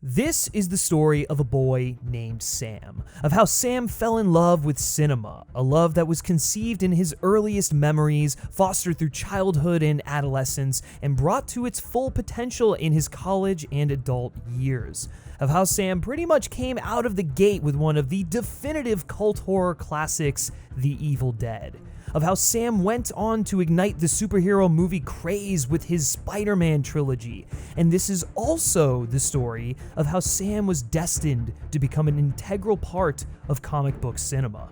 This is the story of a boy named Sam, of how Sam fell in love with cinema, a love that was conceived in his earliest memories, fostered through childhood and adolescence, and brought to its full potential in his college and adult years. Of how Sam pretty much came out of the gate with one of the definitive cult horror classics, The Evil Dead. Of how Sam went on to ignite the superhero movie craze with his Spider-Man trilogy. And this is also the story of how Sam was destined to become an integral part of comic book cinema.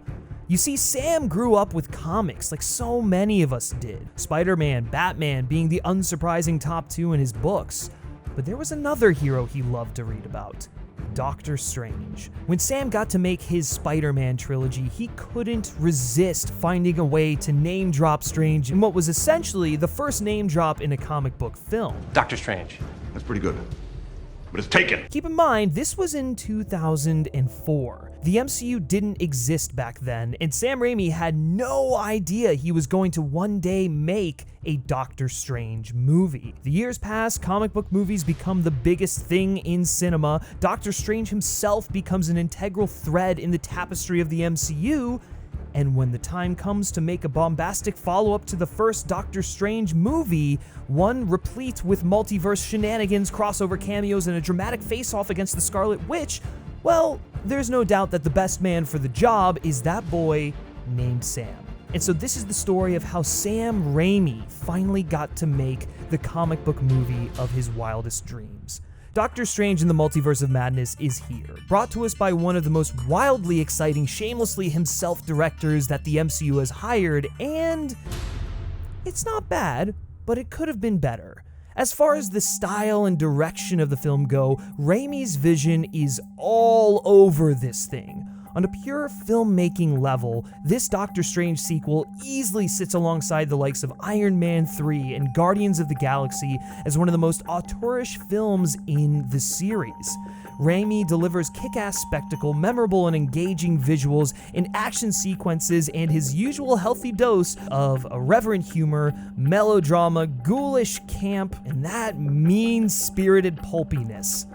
You see, Sam grew up with comics like so many of us did. Spider-Man, Batman being the unsurprising top two in his books. But there was another hero he loved to read about. Doctor Strange. When Sam got to make his Spider-Man trilogy, he couldn't resist finding a way to name drop Strange in what was essentially the first name drop in a comic book film. Doctor Strange. That's pretty good, but it's taken. Keep in mind, this was in 2004. The MCU didn't exist back then, and Sam Raimi had no idea he was going to one day make a Doctor Strange movie. The years pass, comic book movies become the biggest thing in cinema, Doctor Strange himself becomes an integral thread in the tapestry of the MCU, and when the time comes to make a bombastic follow-up to the first Doctor Strange movie, one replete with multiverse shenanigans, crossover cameos, and a dramatic face-off against the Scarlet Witch, well, there's no doubt that the best man for the job is that boy named Sam. And so this is the story of how Sam Raimi finally got to make the comic book movie of his wildest dreams. Doctor Strange in the Multiverse of Madness is here, brought to us by one of the most wildly exciting, shamelessly himself directors that the MCU has hired, and it's not bad, but it could have been better. As far as the style and direction of the film go, Raimi's vision is all over this thing. On a pure filmmaking level, this Doctor Strange sequel easily sits alongside the likes of Iron Man 3 and Guardians of the Galaxy as one of the most auteurish films in the series. Raimi delivers kick-ass spectacle, memorable and engaging visuals, and action sequences, and his usual healthy dose of irreverent humor, melodrama, ghoulish camp, and that mean-spirited pulpiness.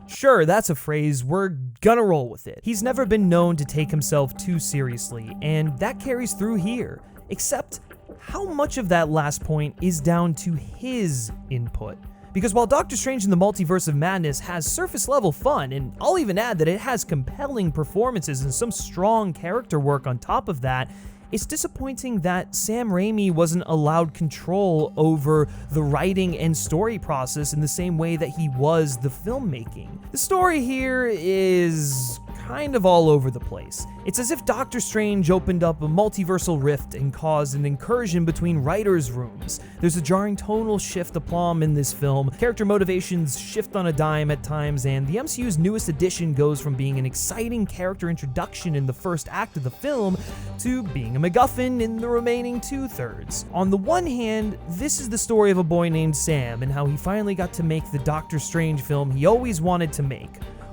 Sure, that's a phrase, we're gonna roll with it. He's never been known to take himself too seriously, and that carries through here. Except, how much of that last point is down to his input? Because while Doctor Strange in the Multiverse of Madness has surface-level fun, and I'll even add that it has compelling performances and some strong character work on top of that, it's disappointing that Sam Raimi wasn't allowed control over the writing and story process in the same way that he was the filmmaking. The story here is kind of all over the place. It's as if Doctor Strange opened up a multiversal rift and caused an incursion between writers' rooms. There's a jarring tonal shift aplomb in this film, character motivations shift on a dime at times, and the MCU's newest addition goes from being an exciting character introduction in the first act of the film to being a MacGuffin in the remaining two-thirds. On the one hand, this is the story of a boy named Sam and how he finally got to make the Doctor Strange film he always wanted to make.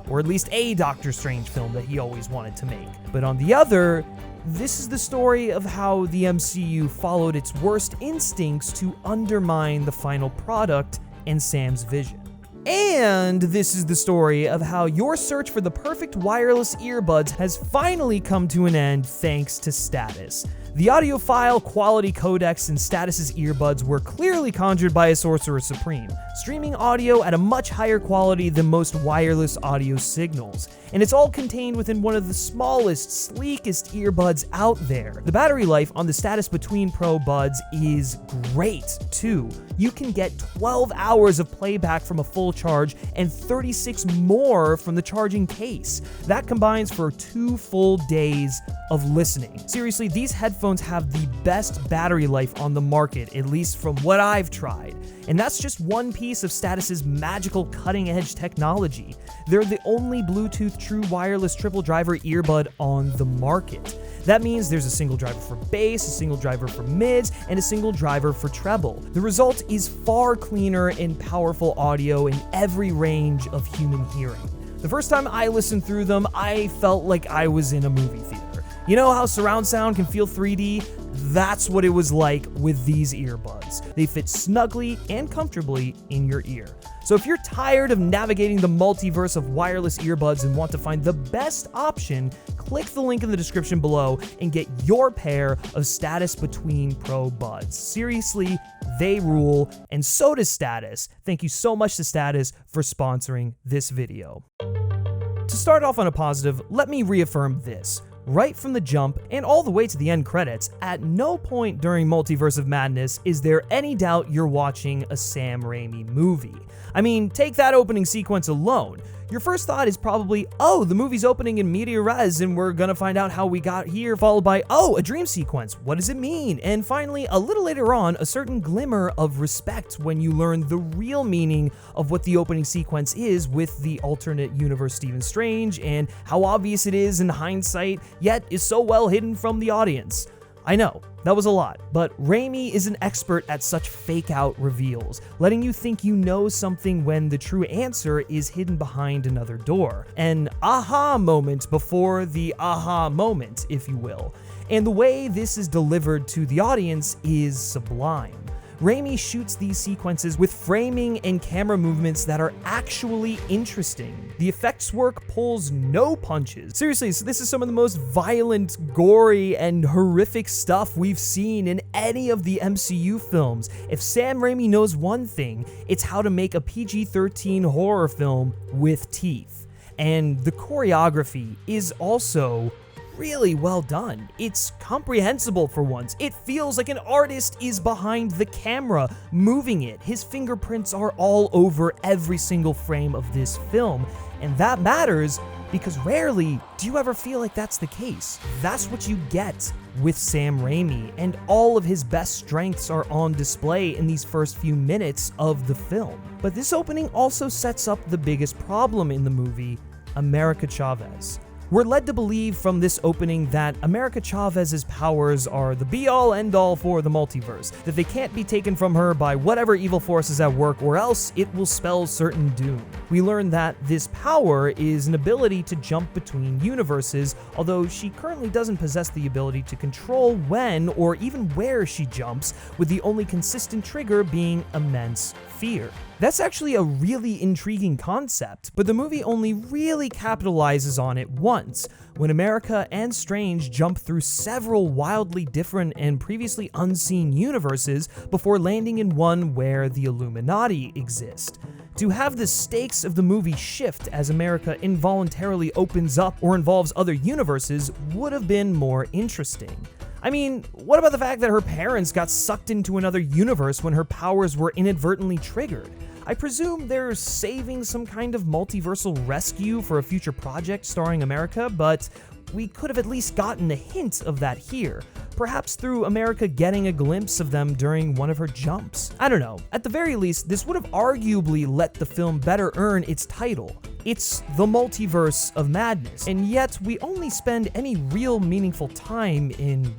Or at least a Doctor Strange film that he always wanted to make. But on the other, this is the story of how the MCU followed its worst instincts to undermine the final product and Sam's vision. And this is the story of how your search for the perfect wireless earbuds has finally come to an end thanks to Status. The audiophile quality codecs in Status's earbuds were clearly conjured by a sorcerer supreme, streaming audio at a much higher quality than most wireless audio signals. And it's all contained within one of the smallest, sleekest earbuds out there. The battery life on the Status Between Pro buds is great, too. You can get 12 hours of playback from a full charge and 36 more from the charging case. That combines for 2 full days of listening. Seriously, these headphones have the best battery life on the market, at least from what I've tried. And that's just one piece of Status's magical cutting-edge technology. They're the only Bluetooth true wireless triple driver earbud on the market. That means there's a single driver for bass, a single driver for mids, and a single driver for treble. The result is far cleaner and powerful audio in every range of human hearing. The first time I listened through them, I felt like I was in a movie theater. You know how surround sound can feel 3D? That's what it was like with these earbuds. They fit snugly and comfortably in your ear. So if you're tired of navigating the multiverse of wireless earbuds and want to find the best option, click the link in the description below and get your pair of Status Between Pro buds. Seriously, they rule, and so does Status. Thank you so much to Status for sponsoring this video. To start off on a positive, let me reaffirm this. Right from the jump and all the way to the end credits, at no point during Multiverse of Madness is there any doubt you're watching a Sam Raimi movie. I mean, take that opening sequence alone. Your first thought is probably, oh, the movie's opening in media res and we're gonna find out how we got here, followed by, oh, a dream sequence, what does it mean? And finally, a little later on, a certain glimmer of respect when you learn the real meaning of what the opening sequence is with the alternate universe Stephen Strange and how obvious it is in hindsight, yet is so well hidden from the audience. I know, that was a lot, but Raimi is an expert at such fake-out reveals, letting you think you know something when the true answer is hidden behind another door. An aha moment before the aha moment, if you will. And the way this is delivered to the audience is sublime. Raimi shoots these sequences with framing and camera movements that are actually interesting. The effects work pulls no punches. Seriously, so this is some of the most violent, gory, and horrific stuff we've seen in any of the MCU films. If Sam Raimi knows one thing, it's how to make a PG-13 horror film with teeth. And the choreography is also really well done. It's comprehensible for once. It feels like an artist is behind the camera, moving it. His fingerprints are all over every single frame of this film, and that matters because rarely do you ever feel like that's the case. That's what you get with Sam Raimi, and all of his best strengths are on display in these first few minutes of the film. But this opening also sets up the biggest problem in the movie, America Chavez. We're led to believe from this opening that America Chavez's powers are the be-all, end-all for the multiverse, that they can't be taken from her by whatever evil force is at work or else it will spell certain doom. We learn that this power is an ability to jump between universes, although she currently doesn't possess the ability to control when or even where she jumps, with the only consistent trigger being immense fear. That's actually a really intriguing concept, but the movie only really capitalizes on it once, when America and Strange jump through several wildly different and previously unseen universes before landing in one where the Illuminati exist. To have the stakes of the movie shift as America involuntarily opens up or involves other universes would have been more interesting. I mean, what about the fact that her parents got sucked into another universe when her powers were inadvertently triggered? I presume they're saving some kind of multiversal rescue for a future project starring America, but we could have at least gotten a hint of that here, perhaps through America getting a glimpse of them during one of her jumps. I don't know, at the very least, this would have arguably let the film better earn its title. It's the Multiverse of Madness, and yet we only spend any real meaningful time in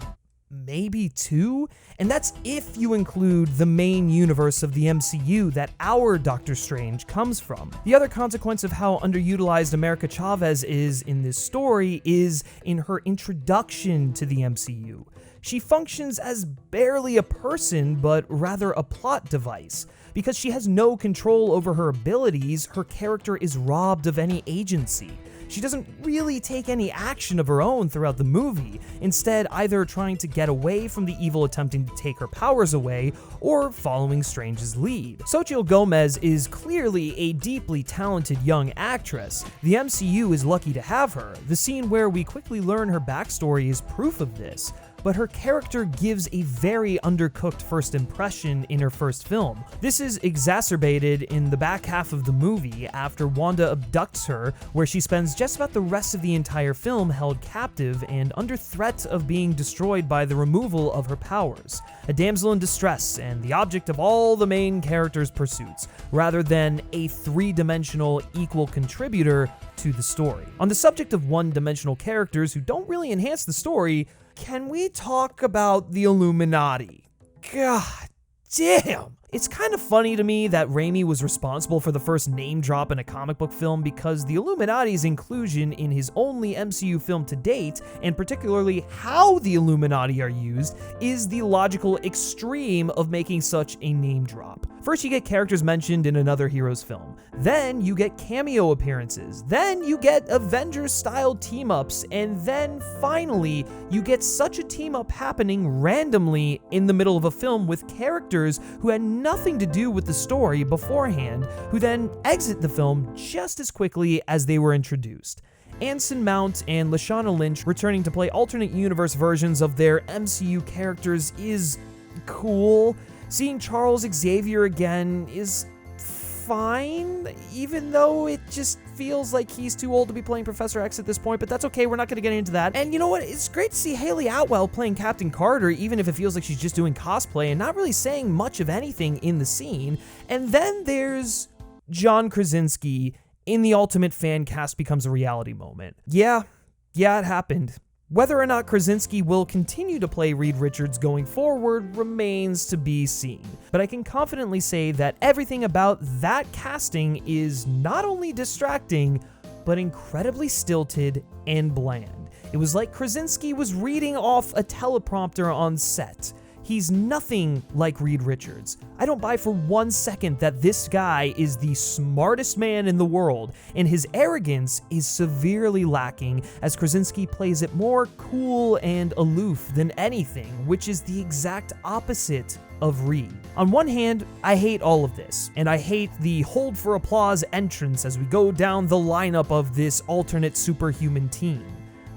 maybe 2? And that's if you include the main universe of the MCU that our Doctor Strange comes from. The other consequence of how underutilized America Chavez is in this story is in her introduction to the MCU. She functions as barely a person, but rather a plot device. Because she has no control over her abilities, her character is robbed of any agency. She doesn't really take any action of her own throughout the movie, instead either trying to get away from the evil attempting to take her powers away, or following Strange's lead. Xochitl Gomez is clearly a deeply talented young actress. The MCU is lucky to have her. The scene where we quickly learn her backstory is proof of this. But her character gives a very undercooked first impression in her first film. This is exacerbated in the back half of the movie after Wanda abducts her, where she spends just about the rest of the entire film held captive and under threat of being destroyed by the removal of her powers. A damsel in distress and the object of all the main characters' pursuits, rather than a three-dimensional equal contributor to the story. On the subject of one-dimensional characters who don't really enhance the story, can we talk about the Illuminati? God damn! It's kind of funny to me that Raimi was responsible for the first name drop in a comic book film because the Illuminati's inclusion in his only MCU film to date, and particularly how the Illuminati are used, is the logical extreme of making such a name drop. First, you get characters mentioned in another hero's film. Then you get cameo appearances. Then you get Avengers-style team-ups. And then finally, you get such a team-up happening randomly in the middle of a film with characters who had nothing to do with the story beforehand, who then exit the film just as quickly as they were introduced. Anson Mount and Lashana Lynch returning to play alternate universe versions of their MCU characters is cool. Seeing Charles Xavier again is fine, even though it just feels like he's too old to be playing Professor X at this point, but that's okay, we're not gonna get into that. And you know what, it's great to see Haley Atwell playing Captain Carter, even if it feels like she's just doing cosplay and not really saying much of anything in the scene. And then there's John Krasinski in the Ultimate Fan Cast Becomes a Reality moment. Yeah, it happened. Whether or not Krasinski will continue to play Reed Richards going forward remains to be seen, but I can confidently say that everything about that casting is not only distracting, but incredibly stilted and bland. It was like Krasinski was reading off a teleprompter on set. He's nothing like Reed Richards. I don't buy for 1 second that this guy is the smartest man in the world, and his arrogance is severely lacking as Krasinski plays it more cool and aloof than anything, which is the exact opposite of Reed. On one hand, I hate all of this, and I hate the hold for applause entrance as we go down the lineup of this alternate superhuman team.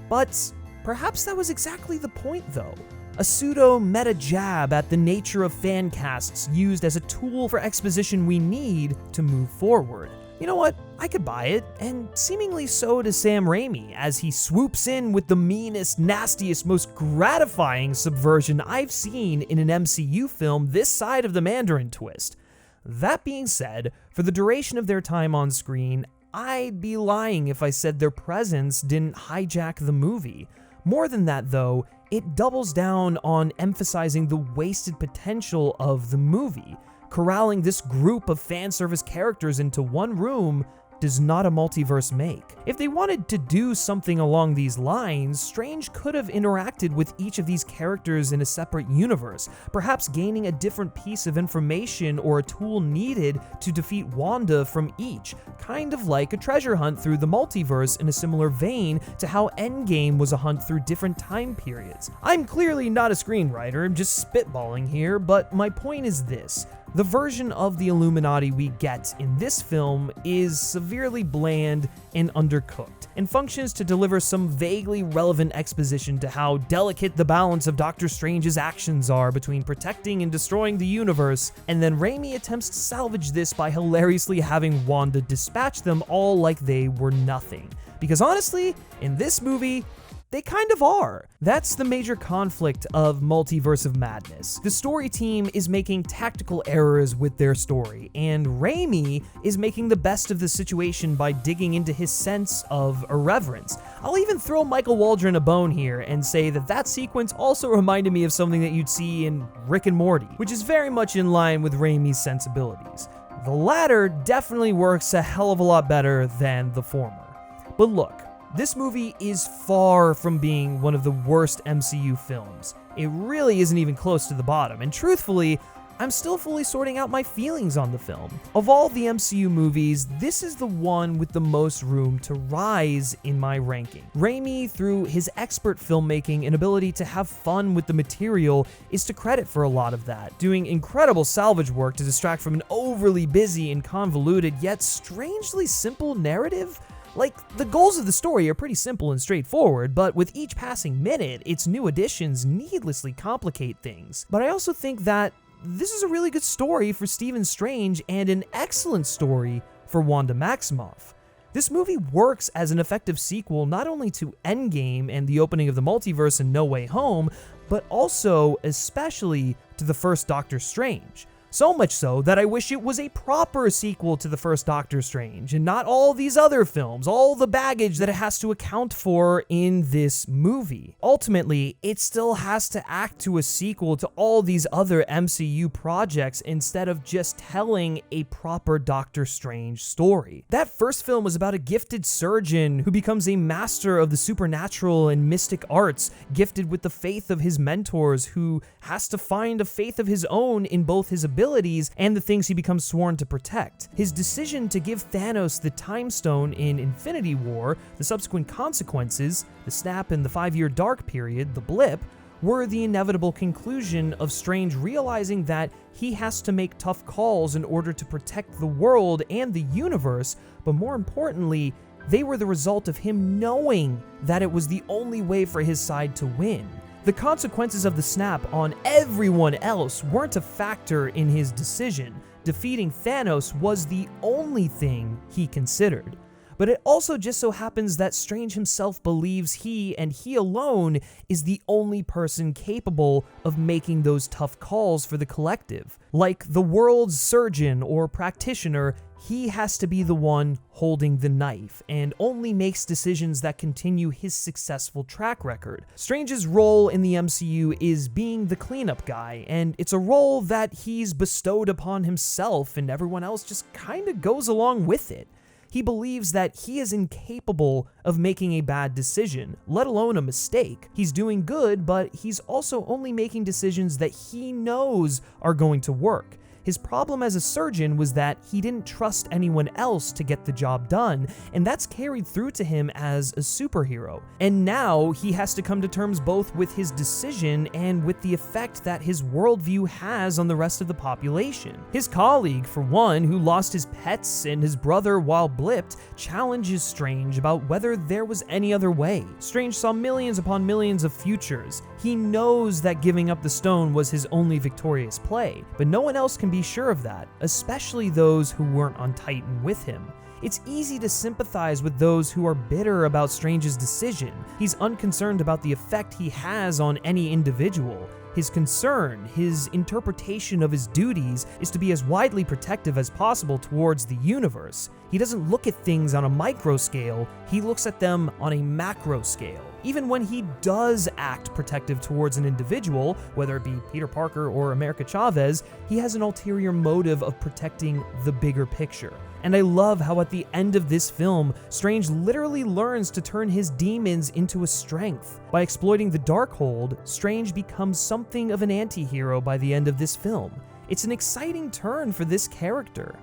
But perhaps that was exactly the point though. A pseudo-meta jab at the nature of fan casts used as a tool for exposition we need to move forward. You know what? I could buy it, and seemingly so does Sam Raimi, as he swoops in with the meanest, nastiest, most gratifying subversion I've seen in an MCU film this side of the Mandarin twist. That being said, for the duration of their time on screen, I'd be lying if I said their presence didn't hijack the movie. More than that though, it doubles down on emphasizing the wasted potential of the movie. Corralling this group of fan service characters into one room does not a multiverse make. If they wanted to do something along these lines, Strange could have interacted with each of these characters in a separate universe, perhaps gaining a different piece of information or a tool needed to defeat Wanda from each, kind of like a treasure hunt through the multiverse in a similar vein to how Endgame was a hunt through different time periods. I'm clearly not a screenwriter, I'm just spitballing here, but my point is this. The version of the Illuminati we get in this film is severely bland and undercooked, and functions to deliver some vaguely relevant exposition to how delicate the balance of Doctor Strange's actions are between protecting and destroying the universe, and then Raimi attempts to salvage this by hilariously having Wanda dispatch them all like they were nothing. Because honestly, in this movie, they kind of are. That's the major conflict of Multiverse of Madness. The story team is making tactical errors with their story, and Raimi is making the best of the situation by digging into his sense of irreverence. I'll even throw Michael Waldron a bone here and say that that sequence also reminded me of something that you'd see in Rick and Morty, which is very much in line with Raimi's sensibilities. The latter definitely works a hell of a lot better than the former. But look, this movie is far from being one of the worst MCU films. It really isn't even close to the bottom, and truthfully, I'm still fully sorting out my feelings on the film. Of all the MCU movies, this is the one with the most room to rise in my ranking. Raimi, through his expert filmmaking and ability to have fun with the material, is to credit for a lot of that, doing incredible salvage work to distract from an overly busy and convoluted yet strangely simple narrative. Like, the goals of the story are pretty simple and straightforward, but with each passing minute, its new additions needlessly complicate things. But I also think that this is a really good story for Stephen Strange and an excellent story for Wanda Maximoff. This movie works as an effective sequel not only to Endgame and the opening of the multiverse in No Way Home, but also, especially, to the first Doctor Strange. So much so that I wish it was a proper sequel to the first Doctor Strange, and not all these other films, all the baggage that it has to account for in this movie. Ultimately, it still has to act to a sequel to all these other MCU projects instead of just telling a proper Doctor Strange story. That first film was about a gifted surgeon who becomes a master of the supernatural and mystic arts, gifted with the faith of his mentors, who has to find a faith of his own in both his abilities abilities and the things he becomes sworn to protect. His decision to give Thanos the Time Stone in Infinity War, the subsequent consequences, the snap in the 5-year dark period, the blip, were the inevitable conclusion of Strange realizing that he has to make tough calls in order to protect the world and the universe, but more importantly, they were the result of him knowing that it was the only way for his side to win. The consequences of the snap on everyone else weren't a factor in his decision. Defeating Thanos was the only thing he considered. But it also just so happens that Strange himself believes he, and he alone, is the only person capable of making those tough calls for the collective. Like the world's surgeon or practitioner, he has to be the one holding the knife, and only makes decisions that continue his successful track record. Strange's role in the MCU is being the cleanup guy, and it's a role that he's bestowed upon himself, and everyone else just kinda goes along with it. He believes that he is incapable of making a bad decision, let alone a mistake. He's doing good, but he's also only making decisions that he knows are going to work. His problem as a surgeon was that he didn't trust anyone else to get the job done, and that's carried through to him as a superhero. And now he has to come to terms both with his decision and with the effect that his worldview has on the rest of the population. His colleague, for one, who lost his pets and his brother while blipped, challenges Strange about whether there was any other way. Strange saw millions upon millions of futures. He knows that giving up the stone was his only victorious play, but no one else can be sure of that, especially those who weren't on Titan with him. It's easy to sympathize with those who are bitter about Strange's decision. He's unconcerned about the effect he has on any individual. His concern, his interpretation of his duties, is to be as widely protective as possible towards the universe. He doesn't look at things on a micro scale, he looks at them on a macro scale. Even when he does act protective towards an individual, whether it be Peter Parker or America Chavez, he has an ulterior motive of protecting the bigger picture. And I love how at the end of this film, Strange literally learns to turn his demons into a strength. By exploiting the Darkhold, Strange becomes something of an anti-hero by the end of this film. It's an exciting turn for this character.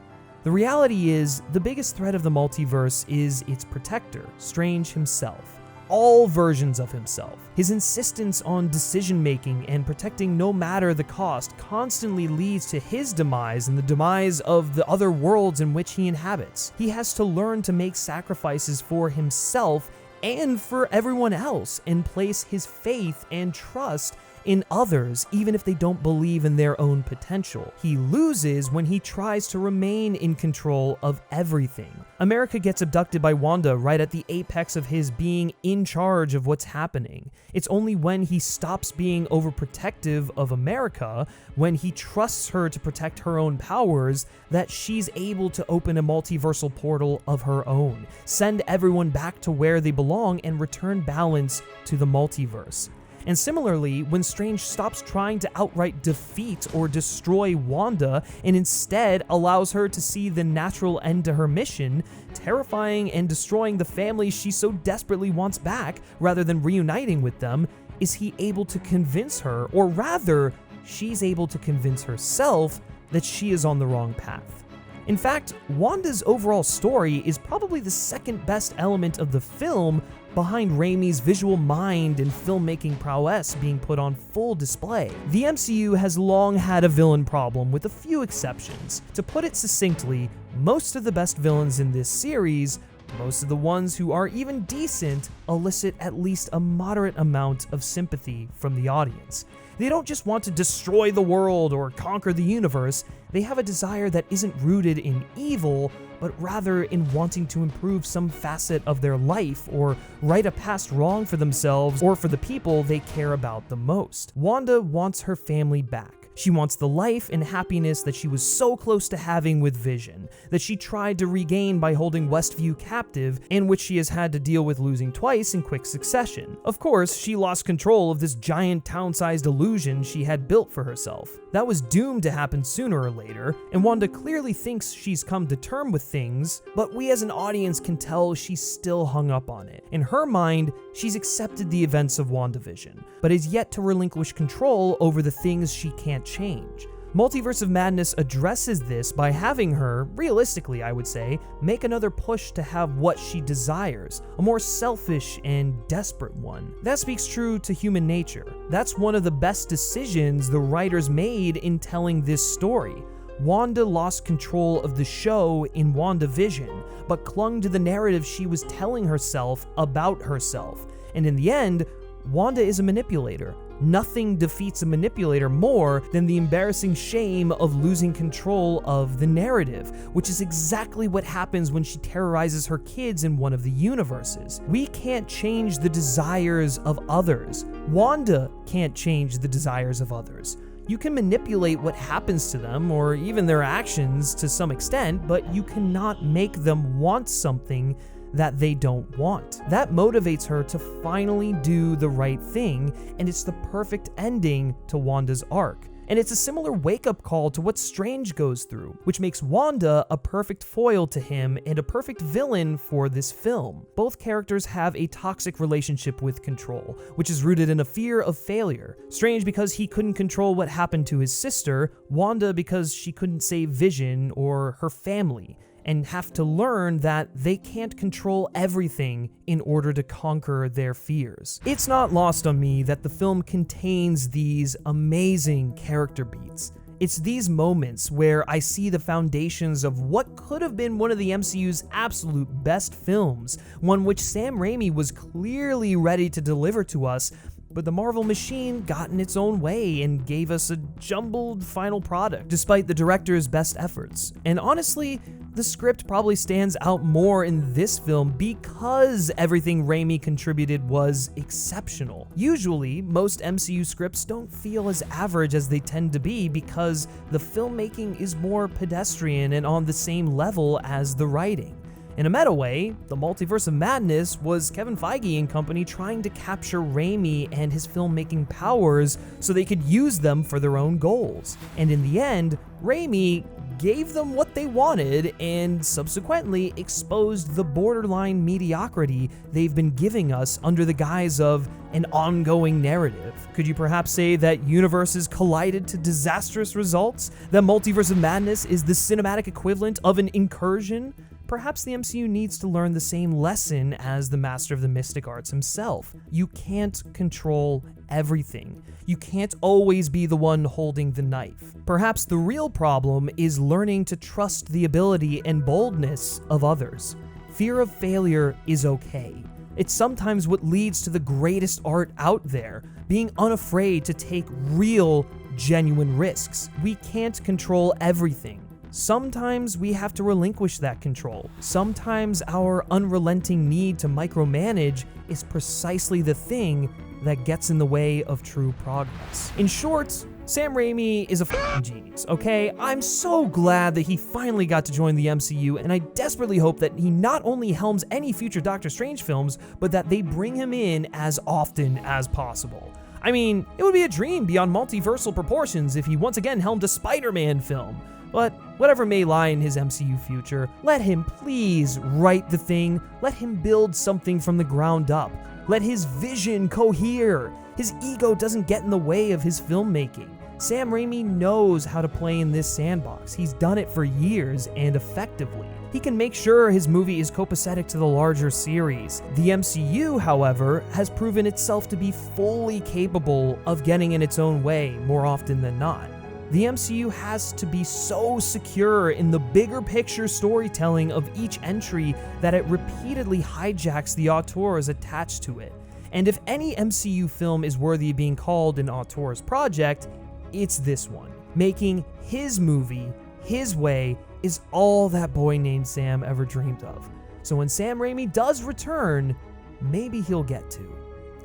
The reality is, the biggest threat of the multiverse is its protector, Strange himself. All versions of himself. His insistence on decision-making and protecting no matter the cost constantly leads to his demise and the demise of the other worlds in which he inhabits. He has to learn to make sacrifices for himself and for everyone else and place his faith and trust in others, even if they don't believe in their own potential. He loses when he tries to remain in control of everything. America gets abducted by Wanda right at the apex of his being in charge of what's happening. It's only when he stops being overprotective of America, when he trusts her to protect her own powers, that she's able to open a multiversal portal of her own, send everyone back to where they belong, and return balance to the multiverse. And similarly, when Strange stops trying to outright defeat or destroy Wanda and instead allows her to see the natural end to her mission, terrifying and destroying the family she so desperately wants back rather than reuniting with them, is he able to convince her, or rather, she's able to convince herself that she is on the wrong path. In fact, Wanda's overall story is probably the second best element of the film, behind Raimi's visual mind and filmmaking prowess being put on full display. The MCU has long had a villain problem, with a few exceptions. To put it succinctly, most of the best villains in this series, most of the ones who are even decent, elicit at least a moderate amount of sympathy from the audience. They don't just want to destroy the world or conquer the universe, they have a desire that isn't rooted in evil, but rather in wanting to improve some facet of their life or right a past wrong for themselves or for the people they care about the most. Wanda wants her family back. She wants the life and happiness that she was so close to having with Vision, that she tried to regain by holding Westview captive, and which she has had to deal with losing twice in quick succession. Of course, she lost control of this giant town-sized illusion she had built for herself. That was doomed to happen sooner or later, and Wanda clearly thinks she's come to terms with things, but we as an audience can tell she's still hung up on it. In her mind, she's accepted the events of WandaVision, but is yet to relinquish control over the things she can't change. Multiverse of Madness addresses this by having her, realistically I would say, make another push to have what she desires, a more selfish and desperate one. That speaks true to human nature. That's one of the best decisions the writers made in telling this story. Wanda lost control of the show in WandaVision, but clung to the narrative she was telling herself about herself. And in the end, Wanda is a manipulator. Nothing defeats a manipulator more than the embarrassing shame of losing control of the narrative, which is exactly what happens when she terrorizes her kids in one of the universes. We can't change the desires of others. Wanda can't change the desires of others. You can manipulate what happens to them, or even their actions to some extent, but you cannot make them want something that they don't want. That motivates her to finally do the right thing, and it's the perfect ending to Wanda's arc. And it's a similar wake-up call to what Strange goes through, which makes Wanda a perfect foil to him and a perfect villain for this film. Both characters have a toxic relationship with control, which is rooted in a fear of failure. Strange because he couldn't control what happened to his sister, Wanda because she couldn't save Vision or her family, and have to learn that they can't control everything in order to conquer their fears. It's not lost on me that the film contains these amazing character beats. It's these moments where I see the foundations of what could have been one of the MCU's absolute best films, one which Sam Raimi was clearly ready to deliver to us, but the Marvel machine got in its own way and gave us a jumbled final product, despite the director's best efforts. And honestly, the script probably stands out more in this film because everything Raimi contributed was exceptional. Usually, most MCU scripts don't feel as average as they tend to be because the filmmaking is more pedestrian and on the same level as the writing. In a meta way, the Multiverse of Madness was Kevin Feige and company trying to capture Raimi and his filmmaking powers so they could use them for their own goals. And in the end, Raimi gave them what they wanted and subsequently exposed the borderline mediocrity they've been giving us under the guise of an ongoing narrative. Could you perhaps say that universes collided to disastrous results? That Multiverse of Madness is the cinematic equivalent of an incursion? Perhaps the MCU needs to learn the same lesson as the master of the mystic arts himself. You can't control everything. You can't always be the one holding the knife. Perhaps the real problem is learning to trust the ability and boldness of others. Fear of failure is okay. It's sometimes what leads to the greatest art out there, being unafraid to take real, genuine risks. We can't control everything. Sometimes we have to relinquish that control. Sometimes our unrelenting need to micromanage is precisely the thing that gets in the way of true progress. In short, Sam Raimi is a f***ing genius, okay? I'm so glad that he finally got to join the MCU, and I desperately hope that he not only helms any future Doctor Strange films, but that they bring him in as often as possible. I mean, it would be a dream beyond multiversal proportions if he once again helmed a Spider-Man film. But whatever may lie in his MCU future, let him please write the thing. Let him build something from the ground up. Let his vision cohere. His ego doesn't get in the way of his filmmaking. Sam Raimi knows how to play in this sandbox. He's done it for years and effectively. He can make sure his movie is copacetic to the larger series. The MCU, however, has proven itself to be fully capable of getting in its own way more often than not. The MCU has to be so secure in the bigger picture storytelling of each entry that it repeatedly hijacks the auteurs attached to it. And if any MCU film is worthy of being called an auteur's project, it's this one. Making his movie, his way, is all that boy named Sam ever dreamed of. So when Sam Raimi does return, maybe he'll get to.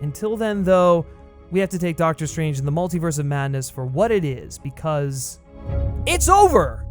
Until then, though, we have to take Doctor Strange in the Multiverse of Madness for what it is, because it's over!